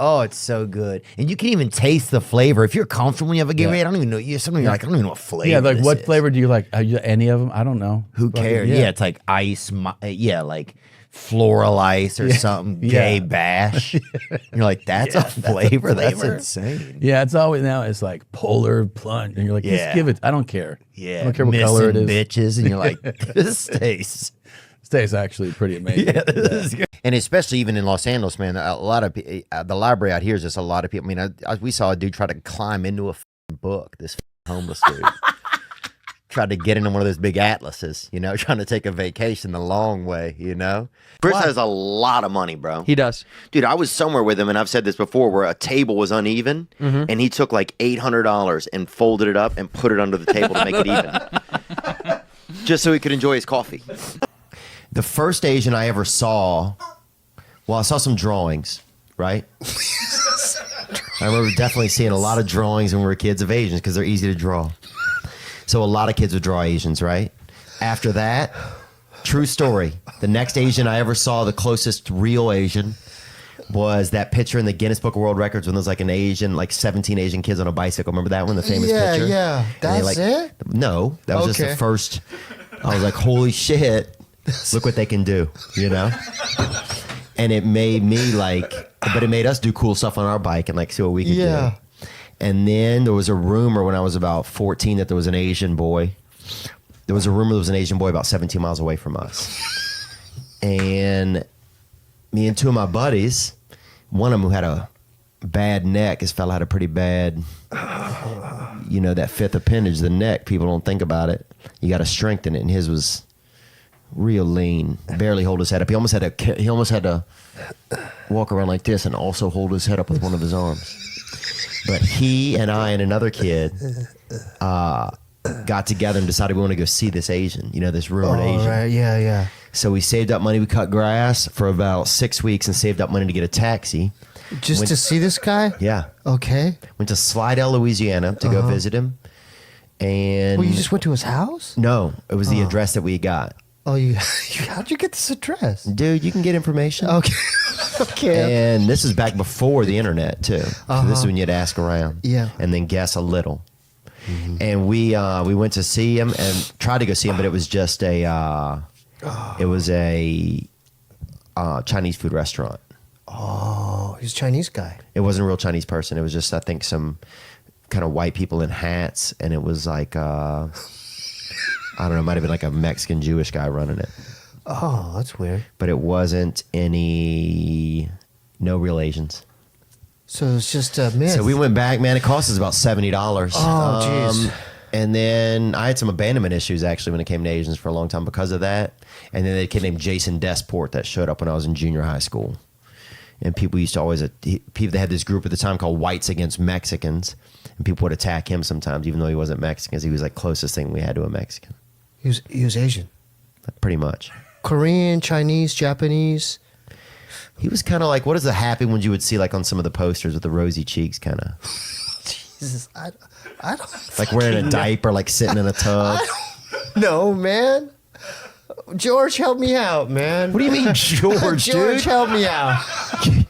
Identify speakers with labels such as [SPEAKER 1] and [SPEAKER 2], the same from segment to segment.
[SPEAKER 1] Oh, it's so good. And you can even taste the flavor. If you're comfortable when you have a Gatorade, I don't even know. You're like, I don't even know what flavor.
[SPEAKER 2] Yeah, like
[SPEAKER 1] this
[SPEAKER 2] what
[SPEAKER 1] is.
[SPEAKER 2] flavor do you like? Any of them? I don't know.
[SPEAKER 1] Who cares? Yeah, it's like ice. Like floral ice or something. Gay bash. You're like, that's a flavor. That's insane.
[SPEAKER 2] Yeah, it's always now. It's like polar plunge, and you're like, just give it. I don't care.
[SPEAKER 1] Yeah,
[SPEAKER 2] I don't care what color it is.
[SPEAKER 1] Bitches, and you're like, this tastes.
[SPEAKER 2] Tastes actually pretty amazing.
[SPEAKER 1] This is good. And especially even in Los Angeles, man, a lot of the library out here is just a lot of people. I mean, we saw a dude try to climb into a book. This homeless dude tried to get into one of those big atlases. Trying to take a vacation the long way. Chris has a lot of money, bro.
[SPEAKER 3] He does,
[SPEAKER 1] dude. I was somewhere with him, and I've said this before, where a table was uneven, and he took like $800 and folded it up and put it under the table to make it even, just so he could enjoy his coffee. The first Asian I ever saw, well, I saw some drawings, right? I remember definitely seeing a lot of drawings when we were kids of Asians because they're easy to draw. So a lot of kids would draw Asians, right? After that, true story, the next Asian I ever saw, the closest real Asian, was that picture in the Guinness Book of World Records when there's like an Asian, like 17 Asian kids on a bicycle. Remember that one, the famous picture?
[SPEAKER 4] Yeah, that's it?
[SPEAKER 1] No, that was just the first. I was like, holy shit. Look what they can do, And it made me but it made us do cool stuff on our bike and see what we could do. And then there was a rumor when I was about 14 that there was an Asian boy. There was a rumor there was an Asian boy about 17 miles away from us. And me and two of my buddies, one of them who had a bad neck, his fella had a pretty bad, that fifth appendage, the neck. People don't think about it. You got to strengthen it. And his was real lean, barely hold his head up. He almost had to walk around like this and also hold his head up with one of his arms. But he and I and another kid got together and decided we want to go see this Asian, this rumored Asian.
[SPEAKER 4] Right. Yeah.
[SPEAKER 1] So we saved up money. We cut grass for about 6 weeks and saved up money to get a taxi.
[SPEAKER 4] Just to see this guy?
[SPEAKER 1] Yeah.
[SPEAKER 4] Okay.
[SPEAKER 1] Went to Slidell, Louisiana to go visit him. And
[SPEAKER 4] well, you just went to his house?
[SPEAKER 1] No, it was the address that we got.
[SPEAKER 4] Oh, how'd you get this address?
[SPEAKER 1] Dude, you can get information.
[SPEAKER 4] Okay. Okay.
[SPEAKER 1] And this is back before the internet, too. So this is when you'd ask around.
[SPEAKER 4] Yeah.
[SPEAKER 1] And then guess a little. And we went to see him and tried to go see him, but it was just a Chinese food restaurant.
[SPEAKER 4] Oh, he's a Chinese guy.
[SPEAKER 1] It wasn't a real Chinese person. It was just, I think, some kind of white people in hats. And it was like... I don't know, it might have been like a Mexican Jewish guy running it.
[SPEAKER 4] Oh, that's weird.
[SPEAKER 1] But it wasn't no real Asians.
[SPEAKER 4] So it's just a myth.
[SPEAKER 1] So we went back, man. It cost us about $70.
[SPEAKER 4] Oh, jeez.
[SPEAKER 1] And then I had some abandonment issues actually when it came to Asians for a long time because of that. And then a kid named Jason Desport that showed up when I was in junior high school. And people used to always, they had this group at the time called Whites Against Mexicans. And people would attack him sometimes, even though he wasn't Mexican. He was like closest thing we had to a Mexican.
[SPEAKER 4] He was Asian.
[SPEAKER 1] Pretty much.
[SPEAKER 4] Korean, Chinese, Japanese.
[SPEAKER 1] He was kind of like, what is the happy ones you would see like on some of the posters with the rosy cheeks kind of?
[SPEAKER 4] Jesus, I don't
[SPEAKER 1] like wearing a diaper, like sitting in a tub.
[SPEAKER 4] No, man. George, help me out, man.
[SPEAKER 1] What do you mean, George,
[SPEAKER 4] George, help me out.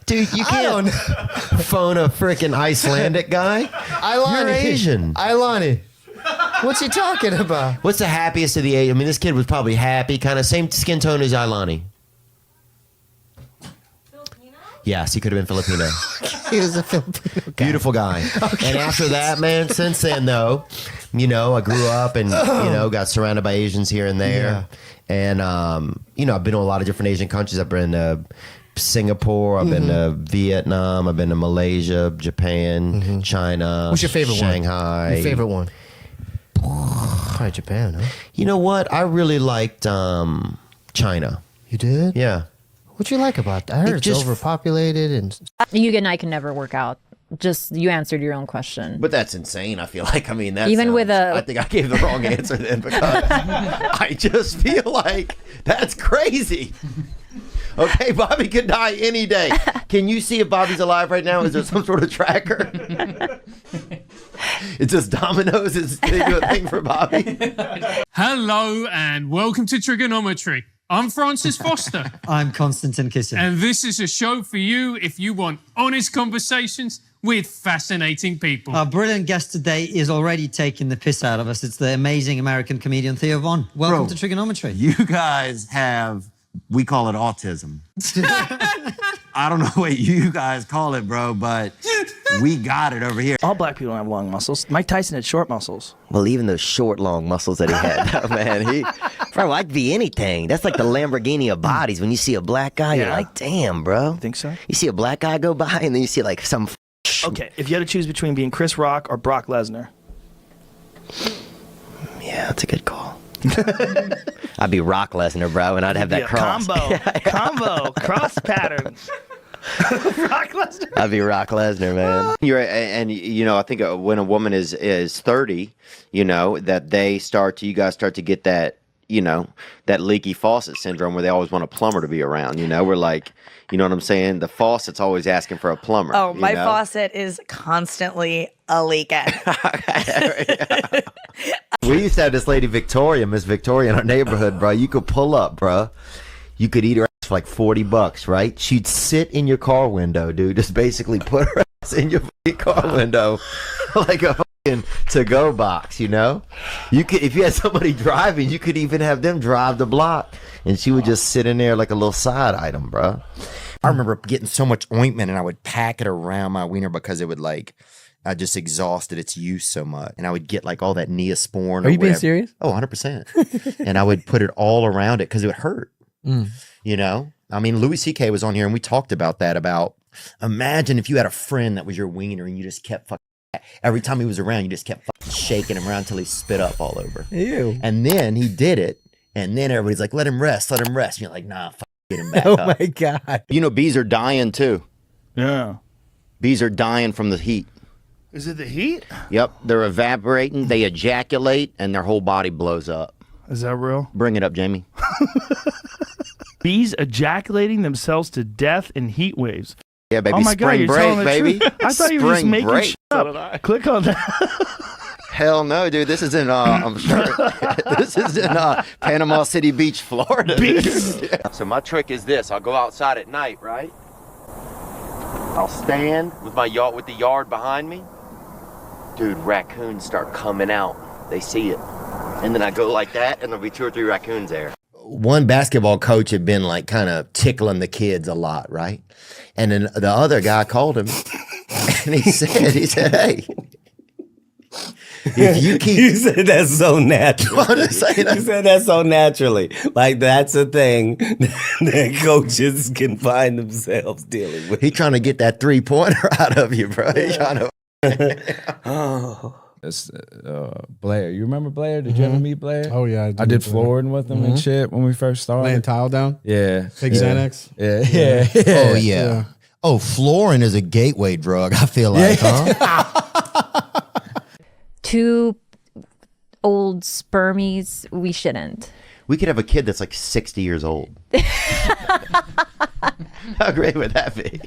[SPEAKER 1] Dude, you can't phone a freaking Icelandic guy. You're Asian.
[SPEAKER 4] Ilani. What's he talking about?
[SPEAKER 1] What's the happiest of the Asian? I mean, this kid was probably happy, kind of same skin tone as Ilani.
[SPEAKER 5] Filipino?
[SPEAKER 1] Yes, he could have been Filipino.
[SPEAKER 4] He was a Filipino guy.
[SPEAKER 1] Beautiful guy. Okay. And after that, man, since then, though, I grew up and, got surrounded by Asians here and there. Yeah. And, I've been to a lot of different Asian countries. I've been to Singapore. I've been to Vietnam. I've been to Malaysia, Japan, China.
[SPEAKER 4] What's your favorite
[SPEAKER 1] Shanghai.
[SPEAKER 4] one? Your favorite one? Probably Japan, huh?
[SPEAKER 1] You know what? I really liked China.
[SPEAKER 4] You did?
[SPEAKER 1] Yeah.
[SPEAKER 4] What'd you like about that? I heard it's overpopulated and...
[SPEAKER 5] You and I can never work out. Just, you answered your own question.
[SPEAKER 1] But that's insane, I feel like. I mean, that's...
[SPEAKER 5] I
[SPEAKER 1] think I gave the wrong answer then because I just feel like that's crazy. Okay, Bobby could die any day. Can you see if Bobby's alive right now? Is there some sort of tracker? It's just Domino's is a thing for Bobby.
[SPEAKER 6] Hello and welcome to Trigonometry.
[SPEAKER 3] I'm Francis Foster.
[SPEAKER 6] I'm Konstantin Kisin.
[SPEAKER 3] And this is a show for you if you want honest conversations with fascinating people.
[SPEAKER 6] Our brilliant guest today is already taking the piss out of us. It's the amazing American comedian Theo Von. Welcome to Trigonometry.
[SPEAKER 7] You guys have, we call it autism. I don't know what you guys call it, bro, but we got it over here.
[SPEAKER 8] All black people don't have long muscles. Mike Tyson had short muscles.
[SPEAKER 4] Well, even those short, long muscles that he had, oh, man, bro, I could be anything. That's like the Lamborghini of bodies. When you see a black guy, you're like, damn, bro.
[SPEAKER 8] Think so?
[SPEAKER 4] You see a black guy go by, and then you see like some.
[SPEAKER 8] Okay, if you had to choose between being Chris Rock or Brock Lesnar.
[SPEAKER 4] Yeah, that's a good call. I'd be Rock Lesnar, bro, and I'd have that cross.
[SPEAKER 8] Combo, cross pattern. Brock Lesnar.
[SPEAKER 4] I'd be Rock Lesnar, man.
[SPEAKER 1] You're and you know, I think when a woman is 30, you know, that you guys start to get that, you know, that leaky faucet syndrome where they always want a plumber to be around. You know, we're like, you know what I'm saying? The faucet's always asking for a plumber.
[SPEAKER 9] Oh, my faucet is constantly a leaking.
[SPEAKER 1] We used to have this lady Victoria, Miss Victoria, in our neighborhood, bro. You could pull up, bro. You could eat her ass for like $40, right? She'd sit in your car window, dude. Just basically put her ass in your car window like a fucking to-go box, you know? You could, if you had somebody driving, you could even have them drive the block, and she would just sit in there like a little side item, bro.
[SPEAKER 10] I remember getting so much ointment, and I would pack it around my wiener because it would like, I just exhausted its use so much. And I would get like all that Neosporin.
[SPEAKER 2] Are you being serious?
[SPEAKER 10] Oh, 100%. And I would put it all around it because it would hurt. You know? I mean, Louis C.K. was on here and we talked about that, about imagine if you had a friend that was your wiener and you just kept fucking, every time he was around, you just kept fucking shaking him around until he spit up all over.
[SPEAKER 2] Ew.
[SPEAKER 10] And then he did it. And then everybody's like, let him rest, let him rest. And you're like, nah, fuck, get him back up.
[SPEAKER 2] Oh my God.
[SPEAKER 7] You know, bees are dying too.
[SPEAKER 8] Yeah.
[SPEAKER 7] Bees are dying from the heat.
[SPEAKER 8] Is it the heat?
[SPEAKER 7] Yep, they're evaporating, they ejaculate, and their whole body blows up.
[SPEAKER 8] Is that real?
[SPEAKER 7] Bring it up, Jamie.
[SPEAKER 8] Bees ejaculating themselves to death in heat waves.
[SPEAKER 7] Yeah, baby.
[SPEAKER 8] Oh my God,
[SPEAKER 7] Spring
[SPEAKER 8] you're
[SPEAKER 7] break,
[SPEAKER 8] telling the
[SPEAKER 7] baby.
[SPEAKER 8] truth. I thought you were just
[SPEAKER 7] Spring
[SPEAKER 8] making
[SPEAKER 7] break.
[SPEAKER 8] shit up. Click on that.
[SPEAKER 7] Hell no, dude. This is in, I'm sure, this is in Panama City Beach, Florida.
[SPEAKER 8] Bees.
[SPEAKER 1] So my trick is this. I'll go outside at night, right? I'll stand with my yacht with the yard behind me. Dude, raccoons start coming out. They see it. And then I go like that, and there'll be 2 or 3 raccoons there.
[SPEAKER 10] One basketball coach had been like kind of tickling the kids a lot, right? And then the other guy called him and he said, hey, if you keep.
[SPEAKER 4] You said that's so natural.
[SPEAKER 10] I'm just saying that.
[SPEAKER 4] You said that so naturally. Like that's a thing that coaches can find themselves dealing with.
[SPEAKER 10] He trying to get that 3-pointer out of you, bro. He trying to.
[SPEAKER 2] Oh.
[SPEAKER 11] It's Blair. You remember Blair? Did you ever meet Blair?
[SPEAKER 2] Oh yeah,
[SPEAKER 11] I did flooring with him and shit when we first started.
[SPEAKER 2] Laying tile down.
[SPEAKER 11] Yeah.
[SPEAKER 2] Big Xanax.
[SPEAKER 11] Yeah.
[SPEAKER 10] Oh yeah. Oh, flooring is a gateway drug, I feel like, huh?
[SPEAKER 5] 2 old spermies, we shouldn't.
[SPEAKER 1] We could have a kid that's like 60 years old. How great would that be?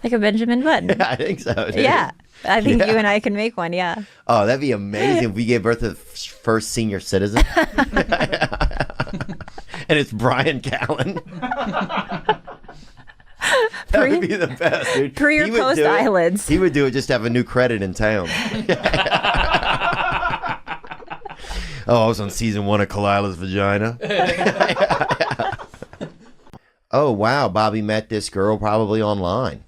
[SPEAKER 5] Like a Benjamin Button.
[SPEAKER 1] Yeah, I think so, dude.
[SPEAKER 5] Yeah. I think you and I can make one, yeah.
[SPEAKER 1] Oh, that'd be amazing if we gave birth to the first senior citizen. And it's Brian Callen. That would be the best, dude.
[SPEAKER 5] Pre or post eyelids.
[SPEAKER 1] He would do it just to have a new credit in town. Oh, I was on season 1 of Kalila's Vagina. Oh, wow. Bobby met this girl probably online,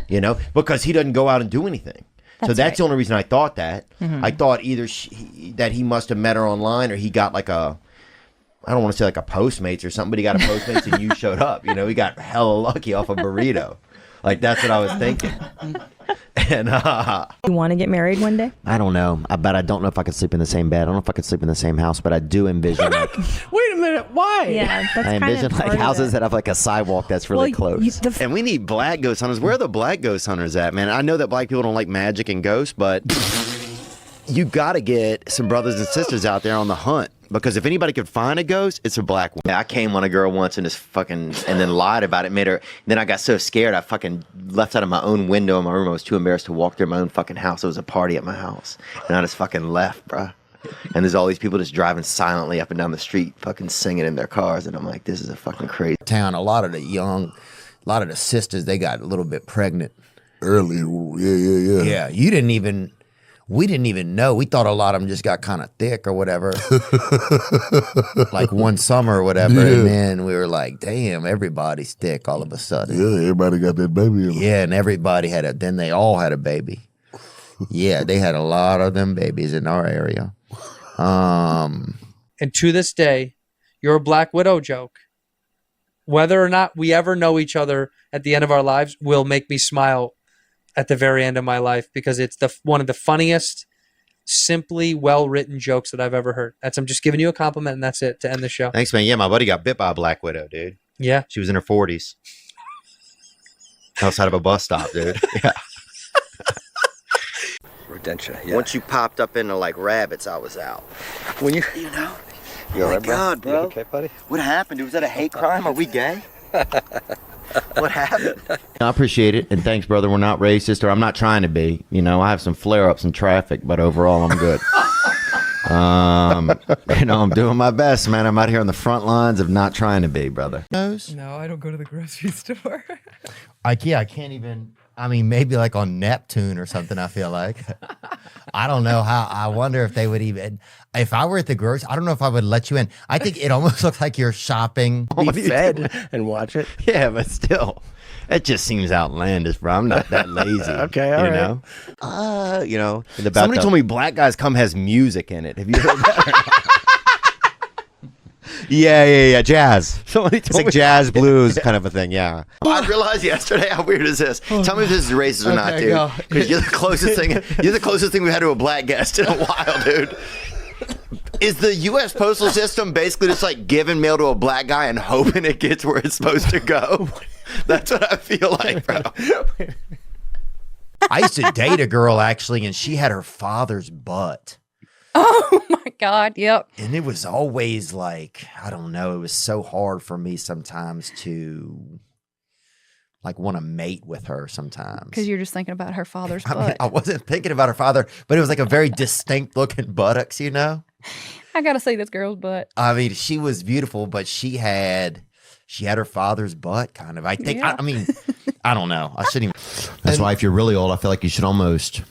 [SPEAKER 1] you know, because he doesn't go out and do anything. So that's the only reason I thought that. I thought either that he must have met her online or he got like a, I don't want to say like a Postmates or something, but he got a Postmates and you showed up. You know, he got hella lucky off a burrito. Like, that's what I was thinking. And
[SPEAKER 9] You want to get married one day?
[SPEAKER 1] I don't know. But I don't know if I could sleep in the same bed. I don't know if I could sleep in the same house, but I do envision like,
[SPEAKER 2] Wait a minute. Why?
[SPEAKER 5] Yeah, that's
[SPEAKER 1] I
[SPEAKER 5] kind
[SPEAKER 1] envision
[SPEAKER 5] of
[SPEAKER 1] like
[SPEAKER 5] part of
[SPEAKER 1] houses
[SPEAKER 5] it.
[SPEAKER 1] that have like a sidewalk that's really close.
[SPEAKER 7] And we need black ghost hunters. Where are the black ghost hunters at, man? I know that black people don't like magic and ghosts, but you got to get some brothers and sisters out there on the hunt. Because if anybody could find a ghost, it's a black one. Yeah, I came on a girl once and just fucking, and then lied about it, made her, then I got so scared I fucking left out of my own window in my room. I was too embarrassed to walk through my own fucking house. It was a party at my house. And I just fucking left, bro.
[SPEAKER 4] And there's all these people just driving silently up and down the street, fucking singing in their cars. And I'm like, this is a fucking crazy
[SPEAKER 10] town. A lot of the sisters, they got a little bit pregnant
[SPEAKER 12] early. Yeah.
[SPEAKER 10] Yeah, we didn't even know. We thought a lot of them just got kind of thick or whatever, like one summer or whatever.
[SPEAKER 12] Yeah.
[SPEAKER 10] And then we were like, damn, everybody's thick all of a sudden.
[SPEAKER 12] Yeah, everybody got that baby in them.
[SPEAKER 10] Yeah, and everybody then they all had a baby. Yeah, they had a lot of them babies in our area.
[SPEAKER 13] And to this day, your Black Widow joke, whether or not we ever know each other at the end of our lives, will make me smile at the very end of my life, because it's one of the funniest, simply well-written jokes that I've ever heard. I'm just giving you a compliment, and that's it to end the show.
[SPEAKER 7] Thanks, man. Yeah, my buddy got bit by a black widow, dude.
[SPEAKER 13] Yeah.
[SPEAKER 7] She was in her 40s. Outside of a bus stop, dude. Yeah.
[SPEAKER 4] Rodentia. Yeah. Once you popped up into like rabbits, I was out. When you know. You're right, God, bro.
[SPEAKER 7] You okay, buddy?
[SPEAKER 4] What happened? Was that a hate crime? Are we gay? What happened?
[SPEAKER 1] I appreciate it, and thanks, brother. We're not racist, or I'm not trying to be. You know, I have some flare-ups in traffic, but overall, I'm good. I'm doing my best, man. I'm out here on the front lines of not trying to be, brother.
[SPEAKER 14] No, I don't go to the grocery store.
[SPEAKER 10] I can't even. I mean, maybe like on Neptune or something, I feel like. I don't know how. I wonder if they would even. If I were at the grocery, I don't know if I would let you in. I think it almost looks like you're shopping.
[SPEAKER 8] Be fed and watch it.
[SPEAKER 1] Yeah, but still, it just seems outlandish, bro. I'm not that lazy.
[SPEAKER 8] Okay, all right.
[SPEAKER 7] Somebody told me Black Guys Come has music in it. Have you heard that? Yeah. Jazz.
[SPEAKER 1] Somebody
[SPEAKER 7] It's like jazz blues kind of a thing, yeah. I realized yesterday, how weird is this? Tell me if this is racist or not, dude. Because you're the closest thing. You're the closest thing we've had to a black guest in a while, dude. Is the U.S. postal system basically just like giving mail to a black guy and hoping it gets where it's supposed to go? That's what I feel like, bro.
[SPEAKER 10] I used to date a girl actually, and she had her father's butt.
[SPEAKER 5] Oh my God. Yep.
[SPEAKER 10] And it was always like, I don't know, it was so hard for me sometimes to like want to mate with her sometimes.
[SPEAKER 5] Because you're just thinking about her father's butt.
[SPEAKER 10] I mean, I wasn't thinking about her father, but it was like a very distinct looking buttocks, you know?
[SPEAKER 5] I got to see this girl's butt.
[SPEAKER 10] I mean, she was beautiful, but she had her father's butt kind of. I think,
[SPEAKER 5] Yeah.
[SPEAKER 10] I mean, I don't know. I shouldn't even.
[SPEAKER 1] That's why if you're really old, I feel like you should almost,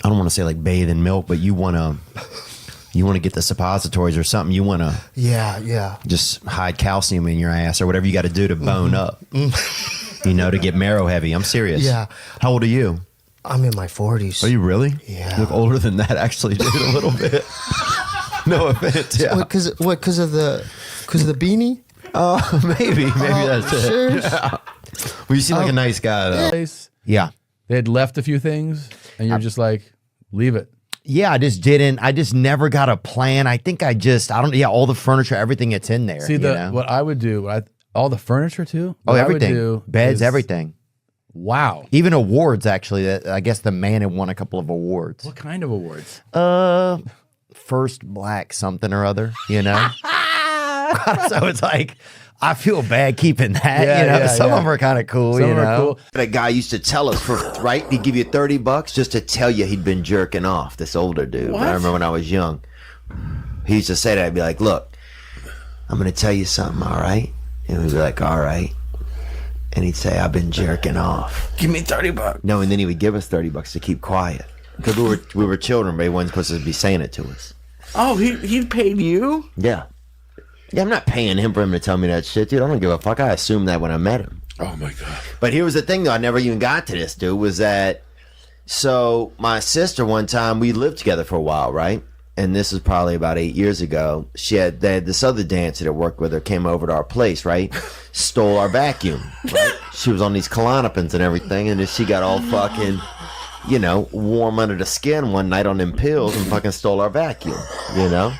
[SPEAKER 1] I don't want to say like bathe in milk, but you want to get the suppositories or something. You want to
[SPEAKER 10] Yeah.
[SPEAKER 1] just hide calcium in your ass or whatever you got to do to bone up, you know, to get marrow heavy. I'm serious.
[SPEAKER 15] Yeah.
[SPEAKER 1] How old are you?
[SPEAKER 15] I'm in my 40s.
[SPEAKER 1] Are you really?
[SPEAKER 15] Yeah.
[SPEAKER 1] You look older than that, actually, dude, a little bit. No offense. Yeah.
[SPEAKER 15] Because of the beanie?
[SPEAKER 1] Maybe that's it.
[SPEAKER 15] Sure.
[SPEAKER 1] Yeah. Well, you seem like a nice guy, though.
[SPEAKER 10] Yeah.
[SPEAKER 11] They'd left a few things, and you're just like, leave it.
[SPEAKER 10] Yeah, I just never got a plan. I think all the furniture, everything that's in there.
[SPEAKER 11] See, what I would do, all the furniture too?
[SPEAKER 10] Oh,
[SPEAKER 11] What I
[SPEAKER 10] everything.
[SPEAKER 11] would do
[SPEAKER 10] Beds,
[SPEAKER 11] is-
[SPEAKER 10] everything.
[SPEAKER 11] Wow.
[SPEAKER 10] Even awards, actually. I guess the man had won a couple of awards.
[SPEAKER 11] What kind of awards?
[SPEAKER 10] First black something or other, you know? So it's like, I feel bad keeping that, you know? Some of them are kind of cool,
[SPEAKER 1] Some
[SPEAKER 10] you
[SPEAKER 1] of 'em are
[SPEAKER 10] know?
[SPEAKER 1] cool. That guy used to tell us, right? He'd give you $30 just to tell you he'd been jerking off, this older dude.
[SPEAKER 10] What?
[SPEAKER 1] I remember when I was young. He used to say that. I'd be like, look, I'm going to tell you something, all right? And we'd be like, all right. And he'd say, I've been jerking off.
[SPEAKER 8] Give me $30.
[SPEAKER 1] No, and then he would give us $30 to keep quiet. Because we were children, but he wasn't supposed to be saying it to us.
[SPEAKER 8] Oh, he paid you?
[SPEAKER 1] Yeah. Yeah, I'm not paying him for him to tell me that shit, dude. I don't give a fuck. I assumed that when I met him.
[SPEAKER 12] Oh, my God.
[SPEAKER 1] But here was the thing, though. I never even got to this, dude, was that, so my sister one time, we lived together for a while, right? And this was probably about 8 years ago. They had this other dancer that worked with her, came over to our place, right? Stole our vacuum, right? She was on these Klonopins and everything, and then she got all fucking, you know, warm under the skin one night on them pills and fucking stole our vacuum, you know?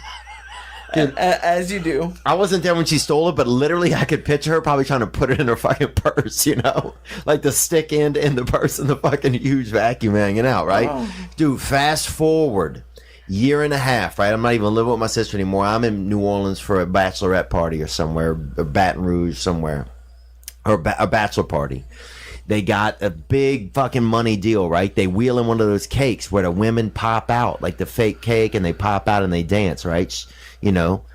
[SPEAKER 8] Dude, as you do.
[SPEAKER 1] I wasn't there when she stole it, but literally I could picture her probably trying to put it in her fucking purse, you know? Like the stick end in the purse and the fucking huge vacuum hanging out, right?
[SPEAKER 8] Oh.
[SPEAKER 1] Dude, fast forward, year and a half, right? I'm not even living with my sister anymore. I'm in New Orleans for a bachelorette party or somewhere, or Baton Rouge somewhere, or a bachelor party. They got a big fucking money deal, right? They wheel in one of those cakes where the women pop out, like the fake cake, and they pop out and they dance, right? You know,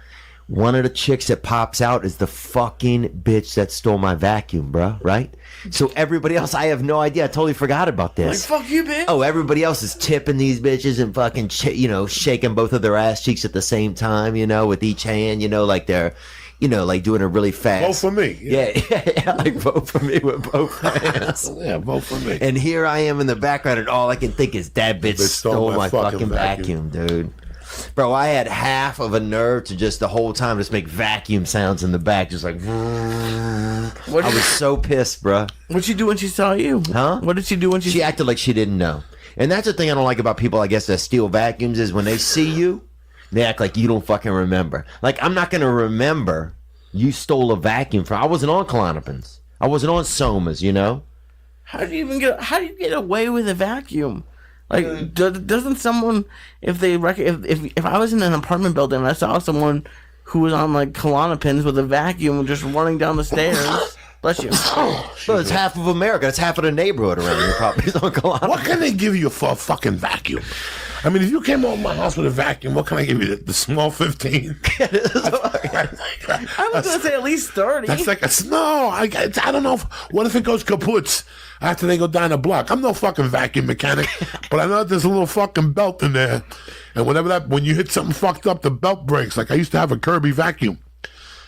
[SPEAKER 1] one of the chicks that pops out is the fucking bitch that stole my vacuum, bro, right? So everybody else, I have no idea. I totally forgot about this.
[SPEAKER 16] Like, fuck you, bitch.
[SPEAKER 1] Oh, everybody else is tipping these bitches and fucking, shaking both of their ass cheeks at the same time, with each hand, like they're, like doing a really fast.
[SPEAKER 12] Vote for me.
[SPEAKER 1] Yeah, like vote for me with both hands.
[SPEAKER 12] Yeah, vote for me.
[SPEAKER 1] And here I am in the background, and all I can think is that bitch stole my fucking vacuum, dude. Bro, I had half of a nerve to just the whole time just make vacuum sounds in the back, just like. I was so pissed, bro.
[SPEAKER 16] What'd she do when she saw you?
[SPEAKER 1] Huh?
[SPEAKER 16] What did she do when she?
[SPEAKER 1] She acted like she didn't know, and that's the thing I don't like about people, I guess, that steal vacuums is when they see you, they act like you don't fucking remember. Like, I'm not gonna remember you stole a vacuum from. I wasn't on Klonopins. I wasn't on Somas.
[SPEAKER 16] How do you get away with a vacuum? Like, doesn't someone, if I was in an apartment building and I saw someone who was on like Klonopins with a vacuum just running down the stairs, bless you.
[SPEAKER 1] Well, it's half of America. It's half of the neighborhood around here probably is on Klonopins.
[SPEAKER 12] What can they give you for a fucking vacuum? I mean, if you came over my house with a vacuum, what can I give you? The small 15?
[SPEAKER 16] I was gonna say at least 30.
[SPEAKER 12] That's like I don't know. What if it goes kaput after they go down the block? I'm no fucking vacuum mechanic, but I know there's a little fucking belt in there, and when you hit something fucked up, the belt breaks. Like I used to have a Kirby vacuum,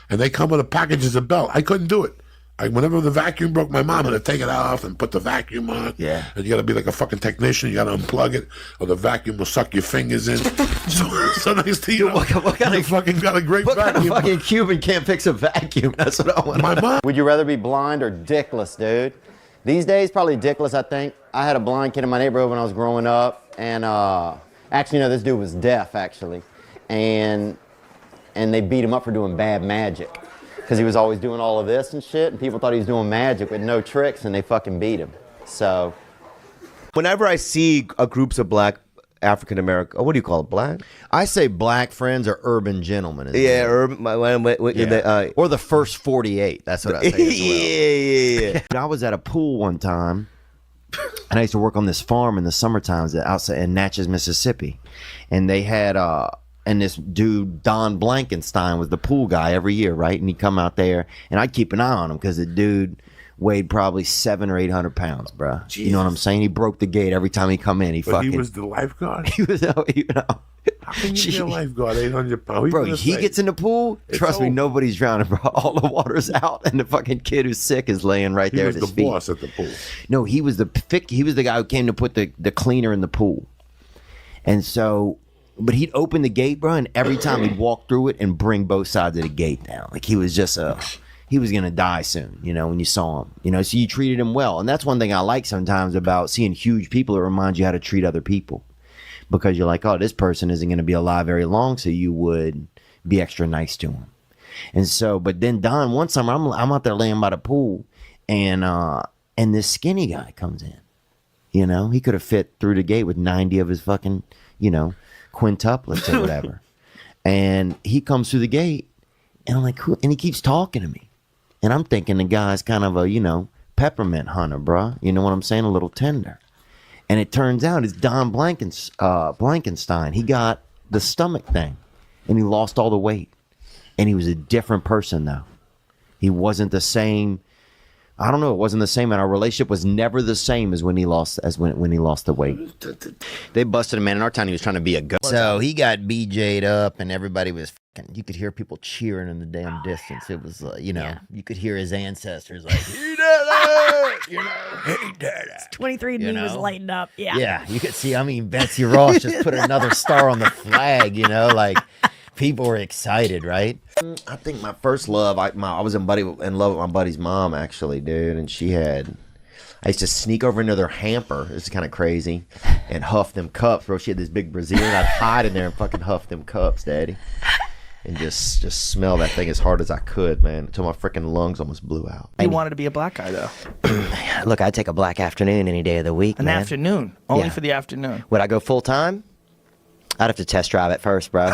[SPEAKER 12] and they come with a package as a belt. I couldn't do it. Whenever the vacuum broke, my mom had to take it off and put the vacuum on.
[SPEAKER 1] Yeah.
[SPEAKER 12] And you got to be like a fucking technician. You got to unplug it, or the vacuum will suck your fingers in. so next to you,
[SPEAKER 1] what kind
[SPEAKER 12] you
[SPEAKER 1] of
[SPEAKER 12] fucking got a great
[SPEAKER 1] What kind
[SPEAKER 12] vacuum.
[SPEAKER 1] of fucking Cuban can't fix a vacuum? That's what I want.
[SPEAKER 12] My mom.
[SPEAKER 7] Would you rather be blind or dickless, dude? These days, probably dickless, I think. I had a blind kid in my neighborhood when I was growing up, and actually, this dude was deaf, actually. And they beat him up for doing bad magic. Because he was always doing all of this and shit, and people thought he was doing magic with no tricks, and they fucking beat him. So,
[SPEAKER 17] whenever I see groups of black African American, what do you call it, black?
[SPEAKER 1] I say black friends are urban gentlemen.
[SPEAKER 17] Yeah, urban.
[SPEAKER 1] Or the first 48. That's what I say as well.
[SPEAKER 17] Yeah.
[SPEAKER 1] I was at a pool one time, and I used to work on this farm in the summer times outside in Natchez, Mississippi, and they had and this dude, Don Blankenstein, was the pool guy every year, right? And he'd come out there, and I'd keep an eye on him because the dude weighed probably 700 or 800 pounds, bro. Jesus. You know what I'm saying? He broke the gate every time he come in.
[SPEAKER 12] He was the lifeguard?
[SPEAKER 1] He was,
[SPEAKER 12] How can you be a lifeguard, 800 pounds?
[SPEAKER 1] Bro, he gets in the pool, trust me, nobody's drowning, bro. All the water's out, and the fucking kid who's sick is laying right there at his feet.
[SPEAKER 12] He was the boss at the pool.
[SPEAKER 1] No, he was the guy who came to put the cleaner in the pool. And so... But he'd open the gate, bro, and every time he'd walk through it and bring both sides of the gate down. Like he was just he was going to die soon, when you saw him. So you treated him well. And that's one thing I like sometimes about seeing huge people. It reminds you how to treat other people. Because you're like, oh, this person isn't going to be alive very long, so you would be extra nice to him. And so, but then Don, one summer, I'm out there laying by the pool, and this skinny guy comes in. He could have fit through the gate with 90 of his fucking, quintuplets or whatever. And he comes through the gate, and I'm like, who? And he keeps talking to me. And I'm thinking the guy's kind of a, peppermint hunter, bruh. You know what I'm saying? A little tender. And it turns out it's Don Blankenstein. He got the stomach thing, and he lost all the weight. And he was a different person, though. He wasn't the same. I don't know. It wasn't the same, and our relationship was never the same as when he lost the weight.
[SPEAKER 7] They busted a man in our town. He was trying to be a ghost.
[SPEAKER 10] So he got BJ'd up, and everybody was fucking. You could hear people cheering in the damn distance. It was, you could hear his ancestors like, he did it! He did it!
[SPEAKER 9] 23andMe was lighting up. Yeah.
[SPEAKER 10] Yeah, you could see. I mean, Betsy Ross just put another star on the flag. Like people were excited, right?
[SPEAKER 1] I think my first love, I was in love with my buddy's mom, actually, dude. And I used to sneak over into their hamper. This is kind of crazy. And huff them cups, bro. She had this big Brazilian. I'd hide in there and fucking huff them cups, daddy. And just smell that thing as hard as I could, man. Until my freaking lungs almost blew out.
[SPEAKER 8] You wanted to be a black guy, though.
[SPEAKER 4] Look, I'd take a black afternoon any day of the week,
[SPEAKER 8] An
[SPEAKER 4] man.
[SPEAKER 8] afternoon. Only for the afternoon.
[SPEAKER 4] Would I go full time? I'd have to test drive it first, bro.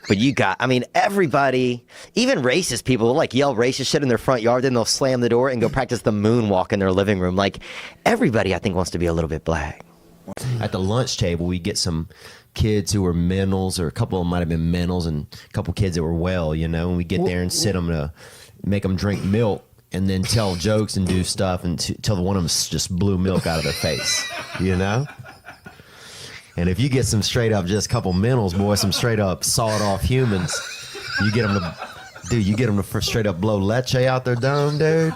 [SPEAKER 4] But I mean, everybody, even racist people will like yell racist shit in their front yard, then they'll slam the door and go practice the moonwalk in their living room. Like, everybody, I think, wants to be a little bit black.
[SPEAKER 1] At the lunch table, we get some kids who were mentals, or a couple of them might have been mentals, and a couple kids that were well, you know, and we get there and sit them to make them drink milk and then tell jokes and do stuff until one of them just blew milk out of their face, you know? And if you get some straight up, just a couple mentals, boy, some straight up sawed off humans, you get them to straight up blow leche out their dome, dude.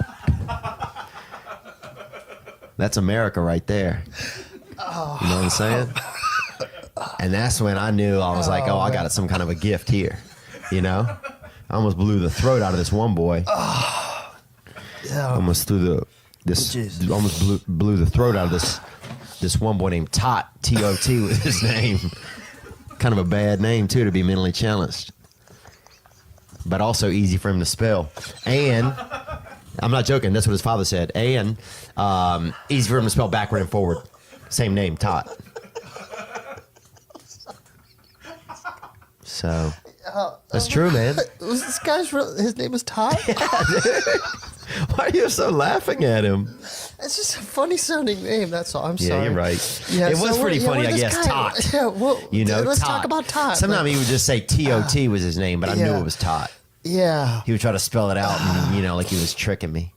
[SPEAKER 1] That's America right there. You know what I'm saying? And that's when I knew, I was like, I got some kind of a gift here, you know? I almost blew the throat out of this one boy. Almost blew the throat out of this one boy named Tot. T-O-T was his name. Kind of a bad name too, to be mentally challenged, but also easy for him to spell. And I'm not joking, that's what his father said. And easy for him to spell backward and forward. Same name, Tot. So that's true, man.
[SPEAKER 15] Was this guy's his name was Todd?
[SPEAKER 1] Why are you so laughing at him?
[SPEAKER 15] It's just a funny sounding name. That's all. I'm sorry.
[SPEAKER 1] Yeah, you're right.
[SPEAKER 15] Yeah,
[SPEAKER 1] it was pretty funny, I guess. Tot.
[SPEAKER 15] Yeah, well,
[SPEAKER 1] you know,
[SPEAKER 15] let's
[SPEAKER 1] Tot.
[SPEAKER 15] talk about Tot.
[SPEAKER 1] Sometimes he would just say T-O-T was his name, but I knew it was Tot.
[SPEAKER 15] Yeah.
[SPEAKER 1] He would try to spell it out, and, you know, like he was tricking me.